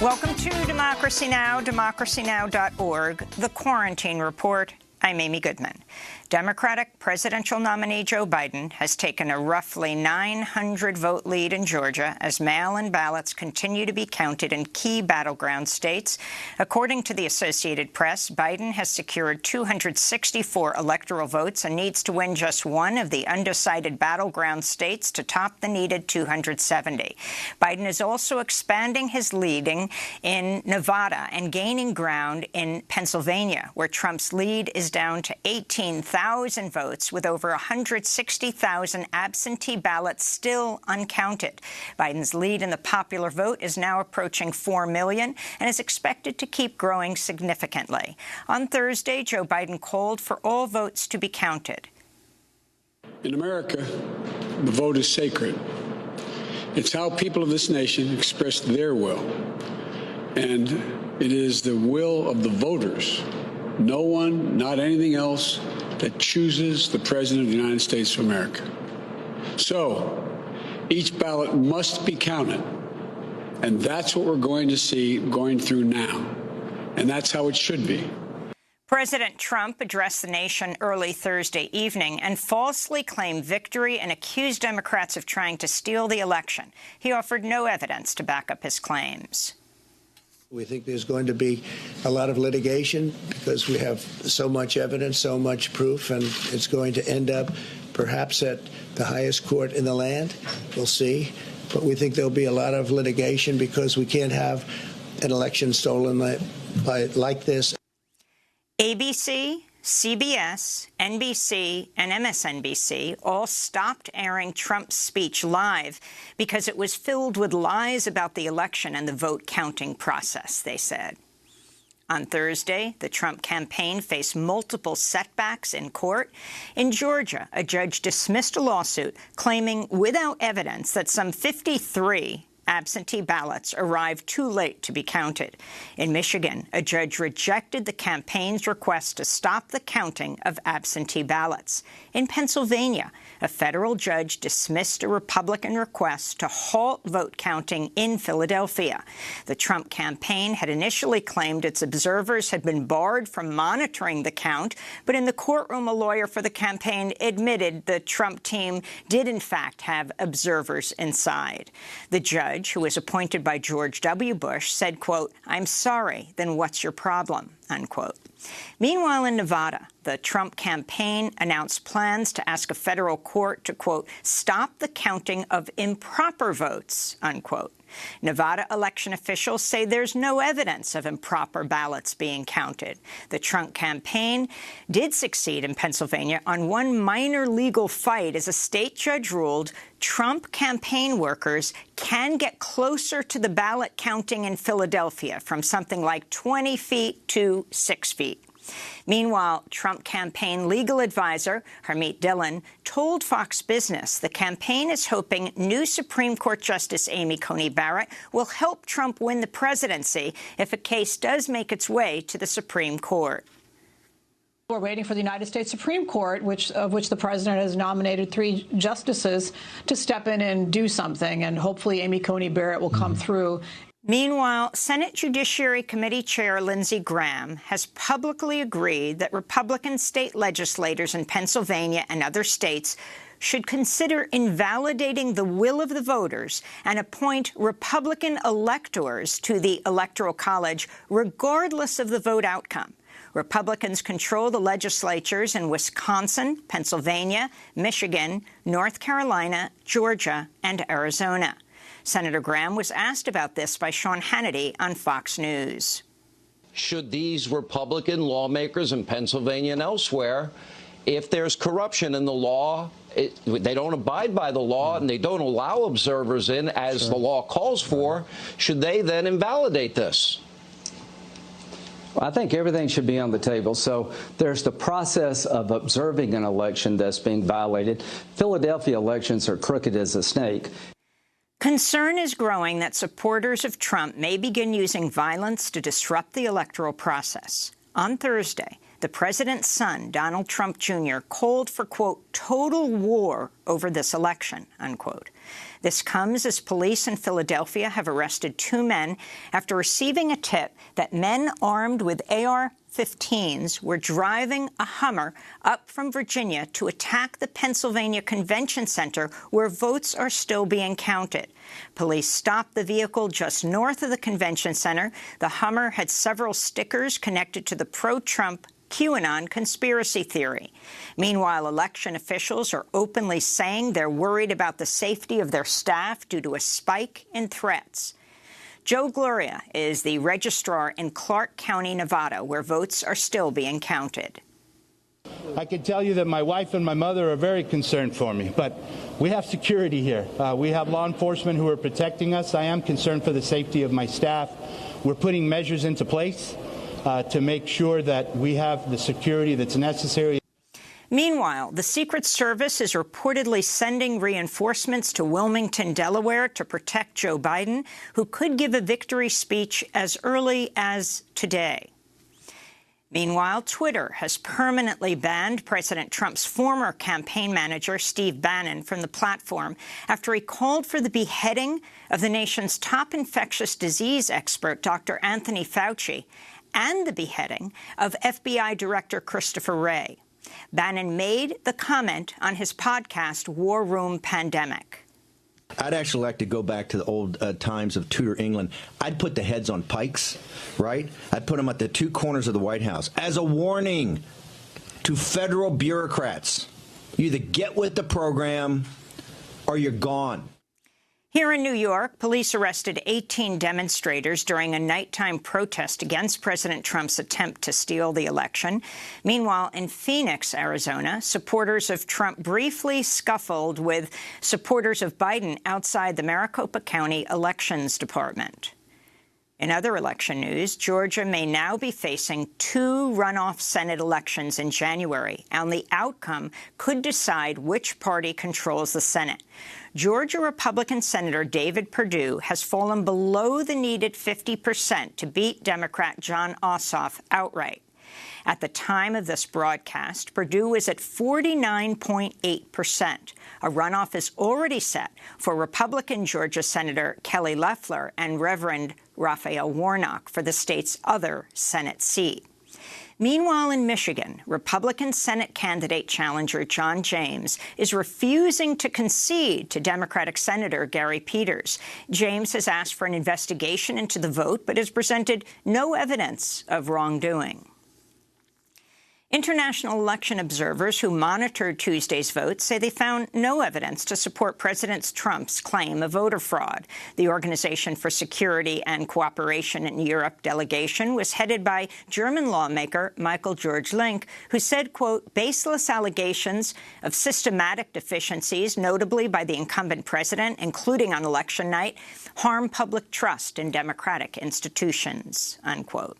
Welcome to Democracy Now!, democracynow.org, The Quarantine Report. I'm Amy Goodman. Democratic presidential nominee Joe Biden has taken a roughly 900-vote lead in Georgia as mail-in ballots continue to be counted in key battleground states. According to the Associated Press, Biden has secured 264 electoral votes and needs to win just one of the undecided battleground states to top the needed 270. Biden is also expanding his leading in Nevada and gaining ground in Pennsylvania, where Trump's lead is down to 18,000 votes, with over 160,000 absentee ballots still uncounted. Biden's lead in the popular vote is now approaching 4 million and is expected to keep growing significantly. On Thursday, Joe Biden called for all votes to be counted. In America, the vote is sacred. It's how people of this nation express their will. And it is the will of the voters, no one, not anything else, that chooses the President of the United States of America. So each ballot must be counted. And that's what we're going to see going through now. And that's how it should be. President Trump addressed the nation early Thursday evening and falsely claimed victory and accused Democrats of trying to steal the election. He offered no evidence to back up his claims. We think there's going to be a lot of litigation because we have so much evidence, so much proof, and it's going to end up perhaps at the highest court in the land. We'll see. But we think there'll be a lot of litigation because we can't have an election stolen like this. ABC, CBS, NBC, and MSNBC all stopped airing Trump's speech live because it was filled with lies about the election and the vote counting process, they said. On Thursday, the Trump campaign faced multiple setbacks in court. In Georgia, a judge dismissed a lawsuit claiming without evidence that some 53 absentee ballots arrived too late to be counted. In Michigan, a judge rejected the campaign's request to stop the counting of absentee ballots. In Pennsylvania, a federal judge dismissed a Republican request to halt vote counting in Philadelphia. The Trump campaign had initially claimed its observers had been barred from monitoring the count, but in the courtroom, a lawyer for the campaign admitted the Trump team did, in fact, have observers inside. The judge, who was appointed by George W. Bush, said, quote, "I'm sorry, then what's your problem?" unquote. Meanwhile, in Nevada, the Trump campaign announced plans to ask a federal court to, quote, "stop the counting of improper votes," unquote. Nevada election officials say there's no evidence of improper ballots being counted. The Trump campaign did succeed in Pennsylvania on one minor legal fight as a state judge ruled Trump campaign workers can get closer to the ballot counting in Philadelphia from something like 20 feet to 6 feet. Meanwhile, Trump campaign legal advisor Harmeet Dillon told Fox Business the campaign is hoping new Supreme Court Justice Amy Coney Barrett will help Trump win the presidency if a case does make its way to the Supreme Court. We're waiting for the United States Supreme Court, of which the president has nominated 3 justices to step in and do something, and hopefully Amy Coney Barrett will come through. Meanwhile, Senate Judiciary Committee Chair Lindsey Graham has publicly agreed that Republican state legislators in Pennsylvania and other states should consider invalidating the will of the voters and appoint Republican electors to the Electoral College regardless of the vote outcome. Republicans control the legislatures in Wisconsin, Pennsylvania, Michigan, North Carolina, Georgia, and Arizona. Senator Graham was asked about this by Sean Hannity on Fox News. Should these Republican lawmakers in Pennsylvania and elsewhere, if there's corruption in the law, they don't abide by the law and they don't allow observers in as the law calls for, should they then invalidate this? I think everything should be on the table. So there's the process of observing an election that's being violated. Philadelphia elections are crooked as a snake. Concern is growing that supporters of Trump may begin using violence to disrupt the electoral process. On Thursday, the president's son, Donald Trump Jr., called for, quote, total war over this election, unquote. This comes as police in Philadelphia have arrested 2 men after receiving a tip that men armed with AR-15s were driving a Hummer up from Virginia to attack the Pennsylvania Convention Center, where votes are still being counted. Police stopped the vehicle just north of the convention center. The Hummer had several stickers connected to the pro-Trump QAnon conspiracy theory. Meanwhile, election officials are openly saying they're worried about the safety of their staff due to a spike in threats. Joe Gloria is the registrar in Clark County, Nevada, where votes are still being counted. I can tell you that my wife and my mother are very concerned for me, but we have security here. We have law enforcement who are protecting us. I am concerned for the safety of my staff. We're putting measures into place to make sure that we have the security that's necessary. Meanwhile, the Secret Service is reportedly sending reinforcements to Wilmington, Delaware, to protect Joe Biden, who could give a victory speech as early as today. Meanwhile, Twitter has permanently banned President Trump's former campaign manager, Steve Bannon, from the platform after he called for the beheading of the nation's top infectious disease expert, Dr. Anthony Fauci, and the beheading of FBI Director Christopher Wray. Bannon made the comment on his podcast, War Room Pandemic. I'd actually like to go back to the old times of Tudor England. I'd put the heads on pikes, right? I'd put them at the 2 corners of the White House as a warning to federal bureaucrats. You either get with the program or you're gone. Here in New York, police arrested 18 demonstrators during a nighttime protest against President Trump's attempt to steal the election. Meanwhile, in Phoenix, Arizona, supporters of Trump briefly scuffled with supporters of Biden outside the Maricopa County Elections Department. In other election news, Georgia may now be facing 2 runoff Senate elections in January, and the outcome could decide which party controls the Senate. Georgia Republican Senator David Perdue has fallen below the needed 50% to beat Democrat Jon Ossoff outright. At the time of this broadcast, Perdue is at 49.8%. A runoff is already set for Republican Georgia Senator Kelly Loeffler and Reverend Raphael Warnock for the state's other Senate seat. Meanwhile, in Michigan, Republican Senate candidate challenger John James is refusing to concede to Democratic Senator Gary Peters. James has asked for an investigation into the vote, but has presented no evidence of wrongdoing. International election observers who monitored Tuesday's vote say they found no evidence to support President Trump's claim of voter fraud. The Organization for Security and Cooperation in Europe delegation was headed by German lawmaker Michael George Link, who said, quote, baseless allegations of systematic deficiencies, notably by the incumbent president, including on election night, harm public trust in democratic institutions, unquote.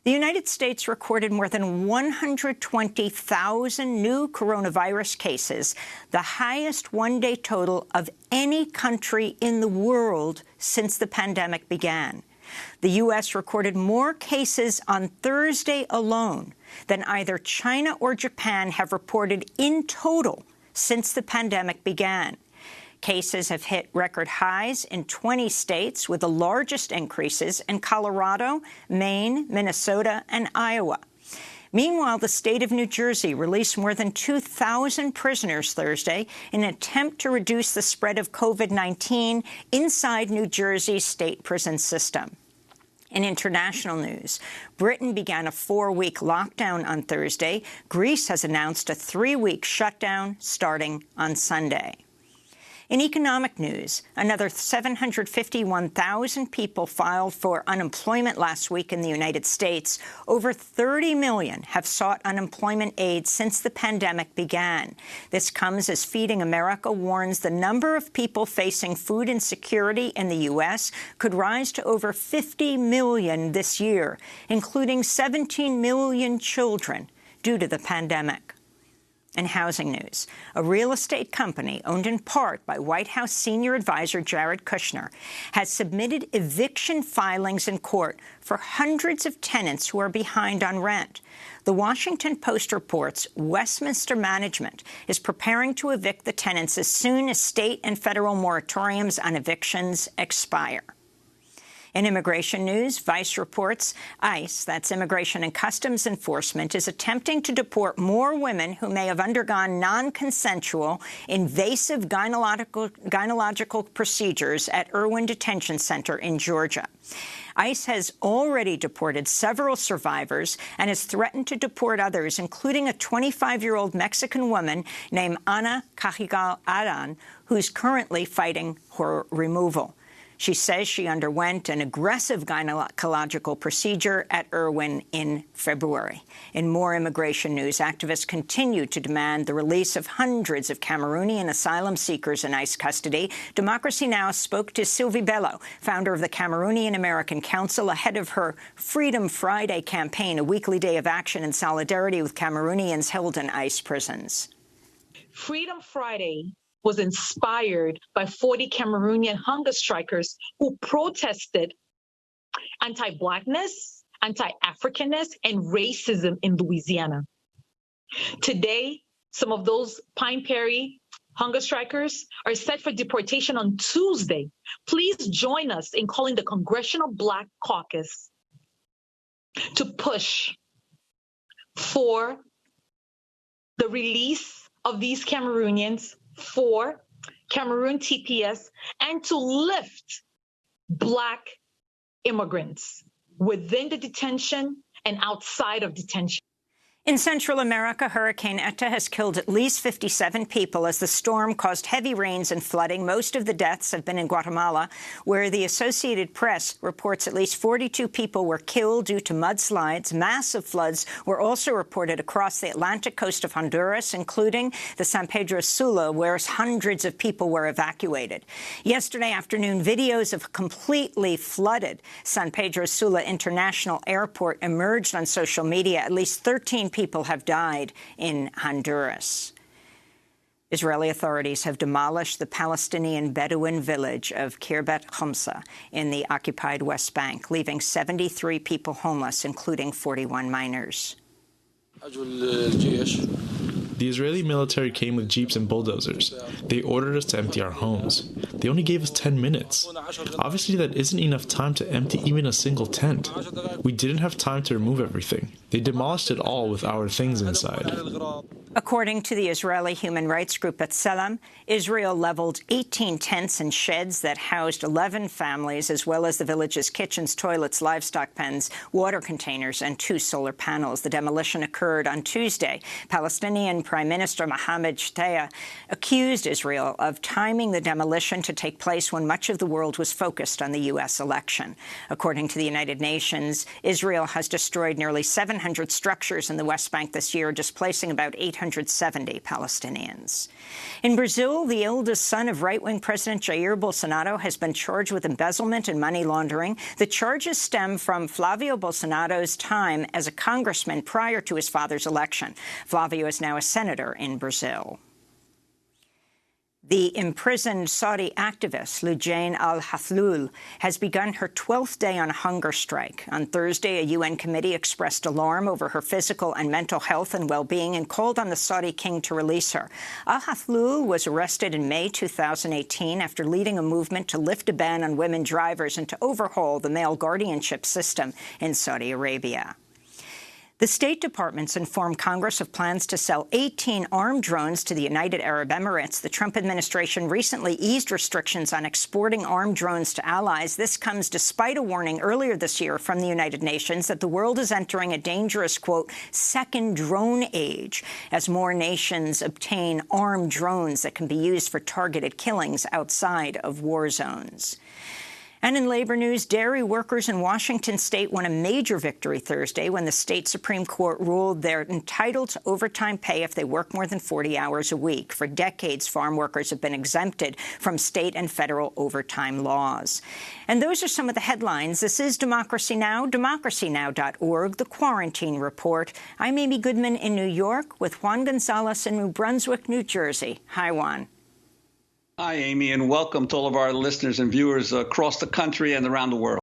The United States recorded more than 120,000 new coronavirus cases, the highest one-day total of any country in the world since the pandemic began. The U.S. recorded more cases on Thursday alone than either China or Japan have reported in total since the pandemic began. Cases have hit record highs in 20 states, with the largest increases in Colorado, Maine, Minnesota, and Iowa. Meanwhile, the state of New Jersey released more than 2,000 prisoners Thursday in an attempt to reduce the spread of COVID-19 inside New Jersey's state prison system. In international news, Britain began a 4-week lockdown on Thursday. Greece has announced a 3-week shutdown starting on Sunday. In economic news, another 751,000 people filed for unemployment last week in the United States. Over 30 million have sought unemployment aid since the pandemic began. This comes as Feeding America warns the number of people facing food insecurity in the U.S. could rise to over 50 million this year, including 17 million children, due to the pandemic. In housing news, a real estate company owned in part by White House senior advisor Jared Kushner has submitted eviction filings in court for hundreds of tenants who are behind on rent. The Washington Post reports Westminster Management is preparing to evict the tenants as soon as state and federal moratoriums on evictions expire. In immigration news, Vice reports ICE, that's Immigration and Customs Enforcement, is attempting to deport more women who may have undergone non-consensual, invasive gynecological procedures at Irwin Detention Center in Georgia. ICE has already deported several survivors and has threatened to deport others, including a 25-year-old Mexican woman named Ana Cajigal Adan, who's currently fighting her removal. She says she underwent an aggressive gynecological procedure at Irwin in February. In more immigration news, activists continue to demand the release of hundreds of Cameroonian asylum seekers in ICE custody. Democracy Now! Spoke to Sylvie Bello, founder of the Cameroonian American Council, ahead of her Freedom Friday campaign, a weekly day of action in solidarity with Cameroonians held in ICE prisons. Freedom Friday was inspired by 40 Cameroonian hunger strikers who protested anti-Blackness, anti-Africanness, and racism in Louisiana. Today, some of those Pine Prairie hunger strikers are set for deportation on Tuesday. Please join us in calling the Congressional Black Caucus to push for the release of these Cameroonians, for Cameroon TPS, and to lift Black immigrants within the detention and outside of detention. In Central America, Hurricane Eta has killed at least 57 people as the storm caused heavy rains and flooding. Most of the deaths have been in Guatemala, where the Associated Press reports at least 42 people were killed due to mudslides. Massive floods were also reported across the Atlantic coast of Honduras, including the San Pedro Sula, where hundreds of people were evacuated. Yesterday afternoon, videos of completely flooded San Pedro Sula International Airport emerged on social media. At least 13 people have died in Honduras. Israeli authorities have demolished the Palestinian Bedouin village of Kirbet Khamsa in the occupied West Bank, leaving 73 people homeless, including 41 minors. The Israeli military came with jeeps and bulldozers. They ordered us to empty our homes. They only gave us 10 minutes. Obviously, that isn't enough time to empty even a single tent. We didn't have time to remove everything. They demolished it all with our things inside. According to the Israeli human rights group B'Tselem, Israel leveled 18 tents and sheds that housed 11 families, as well as the village's kitchens, toilets, livestock pens, water containers, and 2 solar panels. The demolition occurred on Tuesday. Palestinian Prime Minister Mohammed Shtayyeh accused Israel of timing the demolition to take place when much of the world was focused on the U.S. election. According to the United Nations, Israel has destroyed nearly 700 structures in the West Bank this year, displacing about 870 Palestinians. In Brazil, the eldest son of right-wing President Jair Bolsonaro has been charged with embezzlement and money laundering. The charges stem from Flavio Bolsonaro's time as a congressman prior to his father's election. Flavio is now a senator in Brazil. The imprisoned Saudi activist Loujain al-Hathloul has begun her 12th day on a hunger strike. On Thursday, a UN committee expressed alarm over her physical and mental health and well-being and called on the Saudi king to release her. Al-Hathloul was arrested in May 2018 after leading a movement to lift a ban on women drivers and to overhaul the male guardianship system in Saudi Arabia. The State Department's informed Congress of plans to sell 18 armed drones to the United Arab Emirates. The Trump administration recently eased restrictions on exporting armed drones to allies. This comes despite a warning earlier this year from the United Nations that the world is entering a dangerous, quote, second drone age, as more nations obtain armed drones that can be used for targeted killings outside of war zones. And in labor news, dairy workers in Washington state won a major victory Thursday when the state Supreme Court ruled they're entitled to overtime pay if they work more than 40 hours a week. For decades, farm workers have been exempted from state and federal overtime laws. And those are some of the headlines. This is Democracy Now!, democracynow.org, The Quarantine Report. I'm Amy Goodman in New York with Juan Gonzalez in New Brunswick, New Jersey. Hi, Juan. Hi, Amy, and welcome to all of our listeners and viewers across the country and around the world.